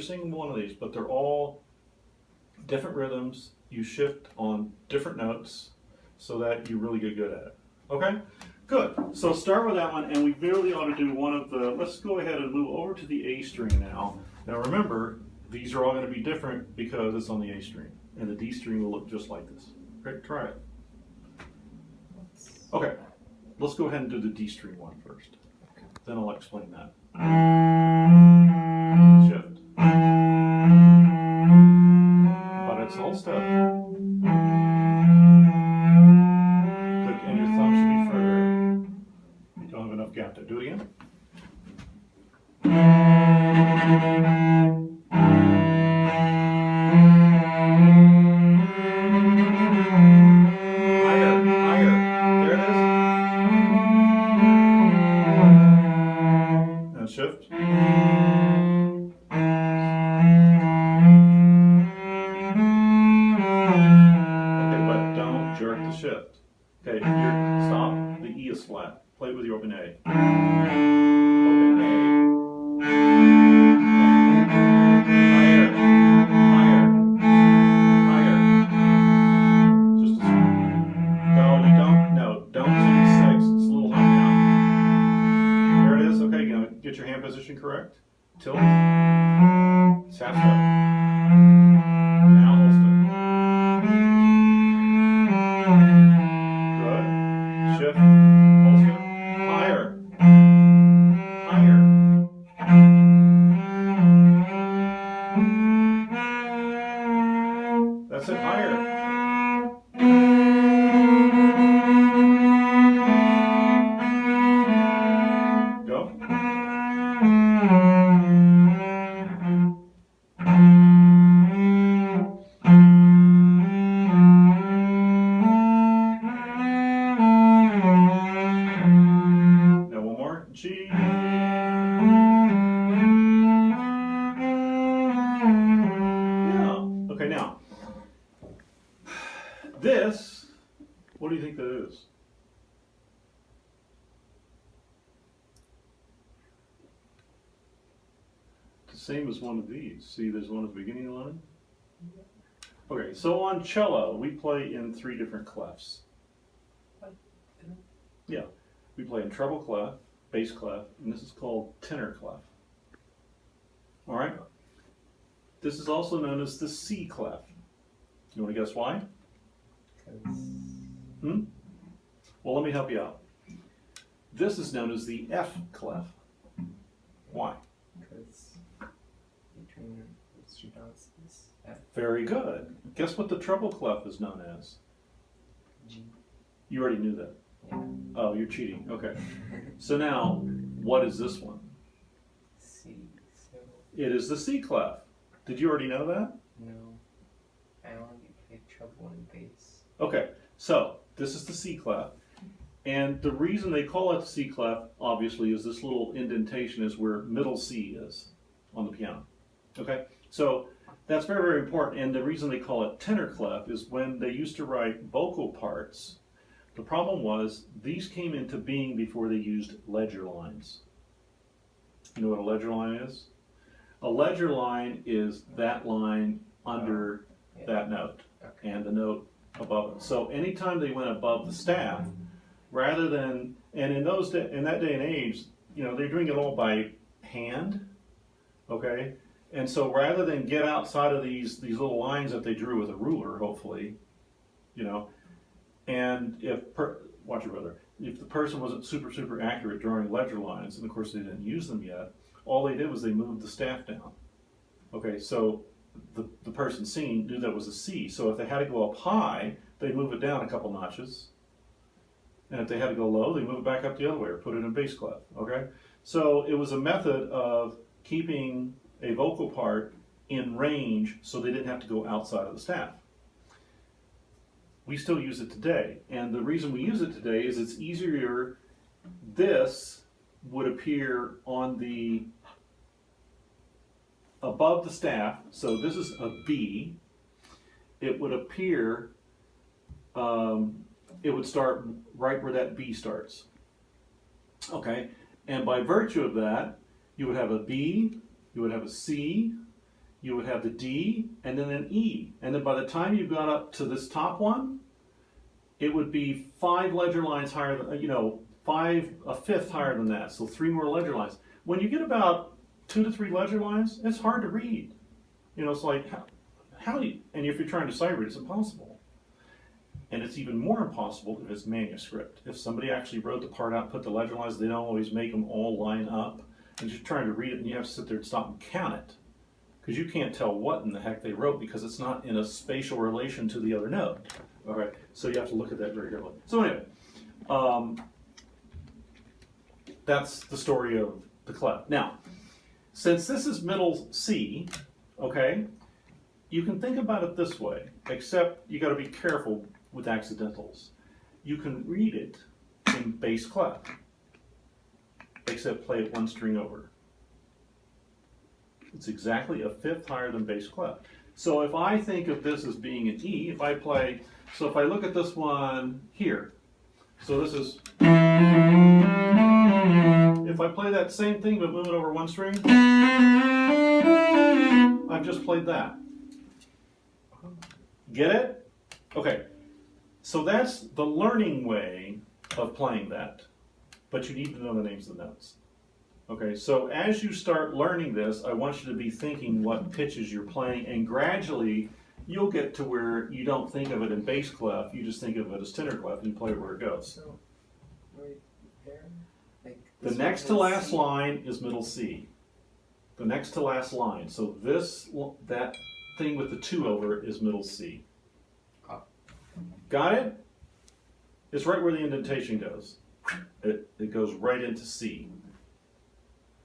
every single one of these, but they're all different rhythms. You shift on different notes so that you really get good at it. Okay? Good. So start with that one, and we really ought to do one of the, let's go ahead and move over to the A string now. Now remember, these are all going to be different because it's on the A string, and the D string will look just like this. Okay, try it. Okay, let's go ahead and do the D string one first. Then I'll explain that. Shift. But it's all step. Click, and your thumb should be further. You don't have enough gap there. Do it again. Higher, higher. There it is. And shift. Okay, but don't jerk the shift. Okay, stop. The E is flat. Play it with your open A. Open A. Higher, higher, higher. Just a don't to the 6. It's a little high now. There it is. Okay, now get your hand position correct. Tilt. It's half step. Now whole step. Good. Shift. Whole step. Higher. Higher. That's it. Higher. Go. Now one more. G. Yeah. Okay, now. This, what do you think that is? The same as one of these. See, there's one at the beginning of the line? Okay, so on cello, we play in 3 different clefs. Yeah, we play in treble clef, bass clef, and this is called tenor clef. All right? This is also known as the C clef. You want to guess why? Well, let me help you out. This is known as the F clef. Why? Because between those 2 notes is F, Very good. Guess what the treble clef is known as? G. You already knew that. Yeah. Oh, you're cheating. Okay. So now, what is this one? C. So It is the C clef. Did you already know that? no, I only played treble and bass. Okay, so this is the C clef. And the reason they call it the C clef, obviously, is this little indentation is where middle C is on the piano. Okay, so that's very, very important. And the reason they call it tenor clef is when they used to write vocal parts, the problem was these came into being before they used ledger lines. You know what a ledger line is? A ledger line is that line under that note and the note above it. So anytime they went above the staff, rather than, and in that day and age, you know, they're doing it all by hand, okay? And so rather than get outside of these little lines that they drew with a ruler, hopefully, you know, and watch your brother, if the person wasn't super accurate drawing ledger lines, and of course they didn't use them yet, all they did was they moved the staff down. Okay, so the person singing knew that was a C. So if they had to go up high, they'd move it down a couple notches. And if they had to go low, they move it back up the other way or put it in bass clef. Okay, so it was a method of keeping a vocal part in range so they didn't have to go outside of the staff. We still use it today, and the reason we use it today is it's easier. This would appear on the above the staff, so this is a B. It would appear, it would start right where that B starts. Okay, and by virtue of that, you would have a B, you would have a C, you would have the D and then an E. And then by the time you got up to this top one, it would be 5 ledger lines higher than, a fifth higher than that. So 3 more ledger lines. When you get about 2 to 3 ledger lines, it's hard to read. It's like, how do you, and if you're trying to sight read, it's impossible. And it's even more impossible if it's manuscript. If somebody actually wrote the part out, put the ledger lines, they don't always make them all line up. And you're trying to read it and you have to sit there and stop and count it. Because you can't tell what in the heck they wrote because it's not in a spatial relation to the other note. All right, so you have to look at that very carefully. So anyway, that's the story of the clef. Now, since this is middle C, okay, you can think about it this way, except you got to be careful with accidentals. You can read it in bass clef, except play it 1 string over. It's exactly a fifth higher than bass clef. So if I think of this as being an E, if I look at this one here, so this is, if I play that same thing but move it over 1 string, I've just played that. Get it? Okay, so that's the learning way of playing that, but you need to know the names of the notes. Okay, so as you start learning this, I want you to be thinking what pitches you're playing, and gradually you'll get to where you don't think of it in bass clef, you just think of it as tenor clef, and you play it where it goes. So, right there? Like The next to last line is middle C. The next to last line. So that thing with the 2 over is middle C. Got it? It's right where the indentation goes. It goes right into C.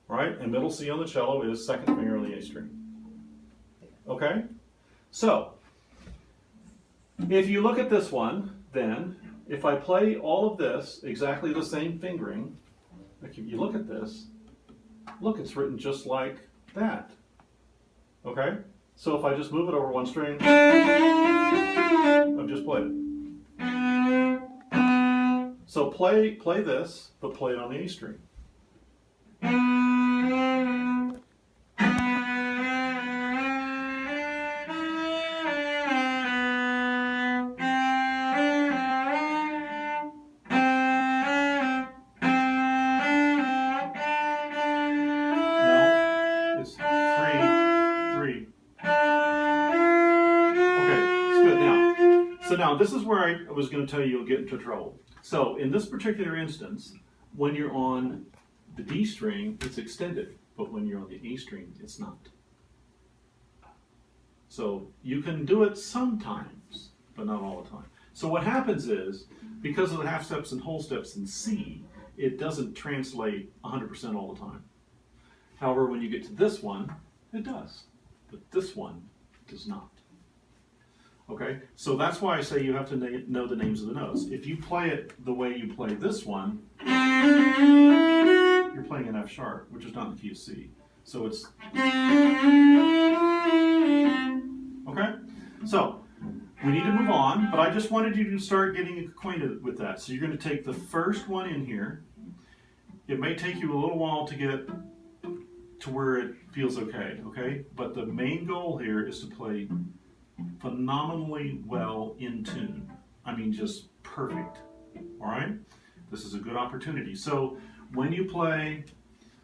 Right? And middle C on the cello is second finger on the A string. Okay? So, if you look at this one, then, if I play all of this, exactly the same fingering, like if you look at this, look, it's written just like that. Okay? So if I just move it over 1 string, I've just played it. So play this, but play it on the A string. Now, this is where I was going to tell you you'll get into trouble. So, in this particular instance, when you're on the D string, it's extended, but when you're on the A string, it's not. So, you can do it sometimes, but not all the time. So, what happens is, because of the half steps and whole steps in C, it doesn't translate 100% all the time. However, when you get to this one, it does. But this one does not. Okay, so that's why I say you have to know the names of the notes. If you play it the way you play this one, you're playing an F sharp, which is not in the key of C. So it's... Okay, so we need to move on, but I just wanted you to start getting acquainted with that. So you're going to take the first one in here. It may take you a little while to get to where it feels okay, But the main goal here is to play phenomenally well in tune. I mean, just perfect. All right? This is a good opportunity. So when you play,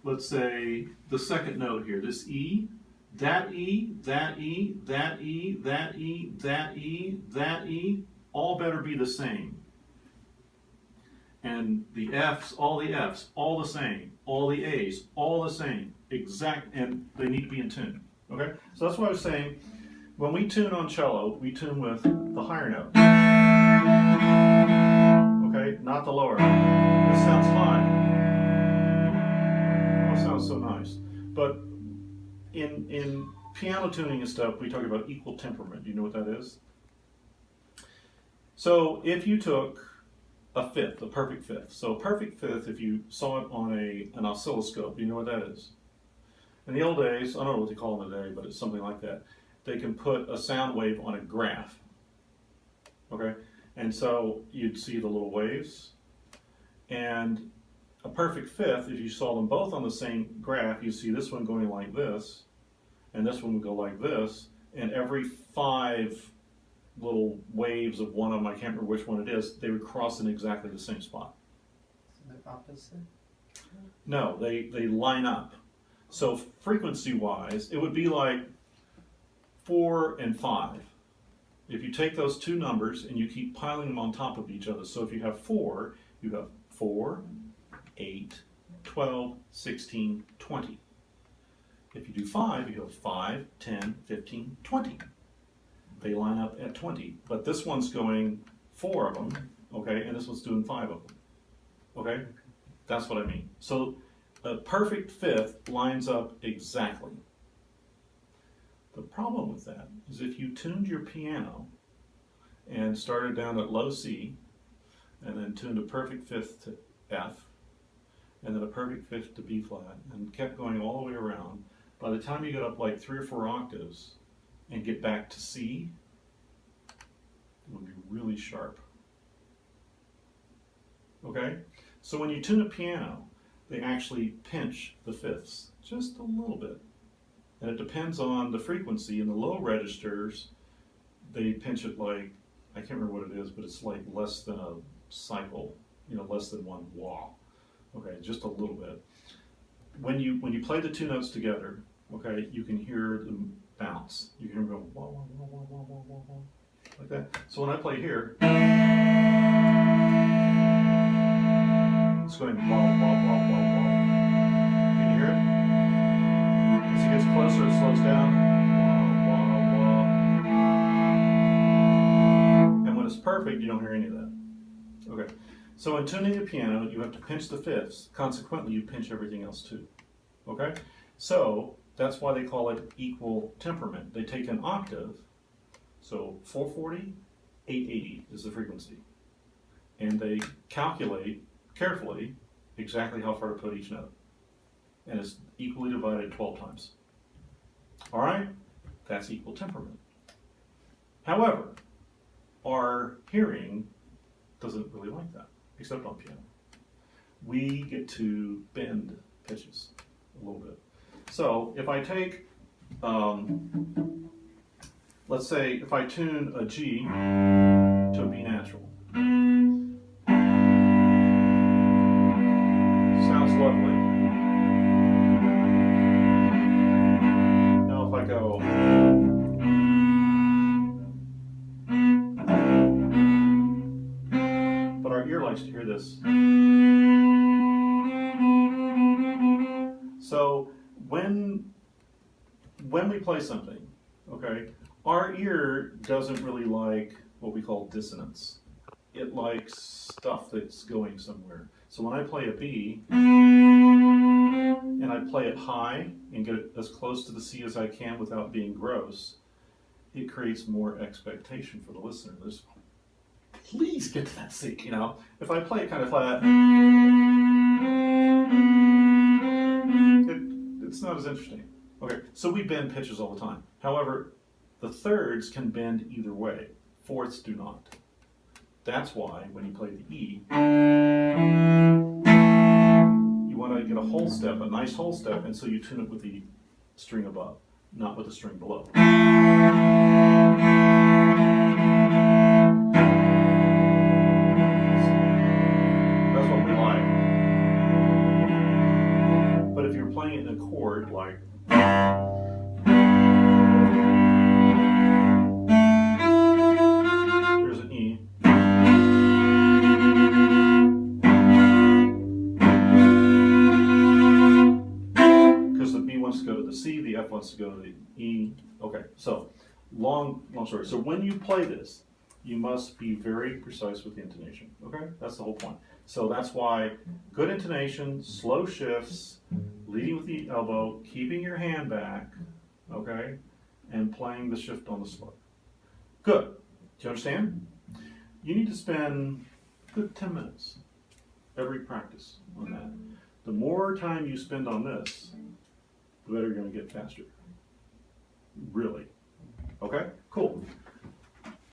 let's say, the second note here, this E, that E, that E, that E, that E, that E, that E, all better be the same. And the Fs, all the same. All the A's, all the same. Exact, and they need to be in tune. Okay? So that's what I was saying. When we tune on cello, we tune with the higher note. Okay, not the lower. This sounds high. Oh, it sounds so nice. But in piano tuning and stuff, we talk about equal temperament. Do you know what that is? So if you took a fifth, a perfect fifth. So a perfect fifth, if you saw it on an oscilloscope, do you know what that is? In the old days, I don't know what they call them today, but it's something like that. They can put a sound wave on a graph, okay? And so you'd see the little waves. And a perfect fifth, if you saw them both on the same graph, you see this one going like this, and this one would go like this, and every 5 little waves of one of them, I can't remember which one it is, they would cross in exactly the same spot. So the opposite? No, they line up. So frequency-wise, it would be like 4 and 5. If you take those two numbers and you keep piling them on top of each other, so if you have 4, you have 4, 8, 12, 16, 20. If you do 5, you have 5, 10, 15, 20. They line up at 20, but this one's going 4 of them, okay, and this one's doing 5 of them, okay? That's what I mean. So a perfect fifth lines up exactly. The problem with that is if you tuned your piano and started down at low C, and then tuned a perfect fifth to F, and then a perfect fifth to B flat, and kept going all the way around, by the time you get up like 3 or 4 octaves and get back to C, it would be really sharp. Okay? So when you tune a piano, they actually pinch the fifths just a little bit. And it depends on the frequency. In the low registers, they pinch it like, I can't remember what it is, but it's like less than a cycle, less than 1 wah. Okay, just a little bit. When you play the 2 notes together, okay, you can hear them bounce. You can hear them go wah, wah, wah, wah, wah, wah, wah, wah, like that. So when I play here, it's going wah, wah, wah, wah, wah. Can you hear it? As it gets closer, it slows down. Wah, wah, wah. And when it's perfect, you don't hear any of that. Okay. So in tuning the piano, you have to pinch the fifths. Consequently, you pinch everything else too. Okay? So that's why they call it equal temperament. They take an octave, so 440, 880 is the frequency. And they calculate carefully exactly how far to put each note. And it's equally divided 12 times. All right? That's equal temperament. However, our hearing doesn't really like that, except on piano. We get to bend pitches a little bit. So if I take, let's say if I tune a G to a B natural, sounds lovely. Now if I go, but our ear likes to hear this. So when we play something, okay, our ear doesn't really like what we call dissonance. It likes stuff that's going somewhere. So when I play a B, and I play it high and get it as close to the C as I can without being gross, it creates more expectation for the listener. There's, please get to that C, If I play it kind of flat, it's not as interesting. Okay, so we bend pitches all the time. However, the thirds can bend either way. Fourths do not. That's why when you play the E, you want to get a whole step, a nice whole step, and so you tune it with the string above, not with the string below. That's what we like. But if you're playing it in a chord like there's an E, because the B wants to go to the C, the F wants to go to the E. Okay, so long story. So when you play this, you must be very precise with the intonation. Okay, that's the whole point. So that's why good intonation, slow shifts, leading with the elbow, keeping your hand back, okay, and playing the shift on the slow. Good. Do you understand? You need to spend a good 10 minutes every practice on that. The more time you spend on this, the better you're going to get faster. Really. Okay? Cool.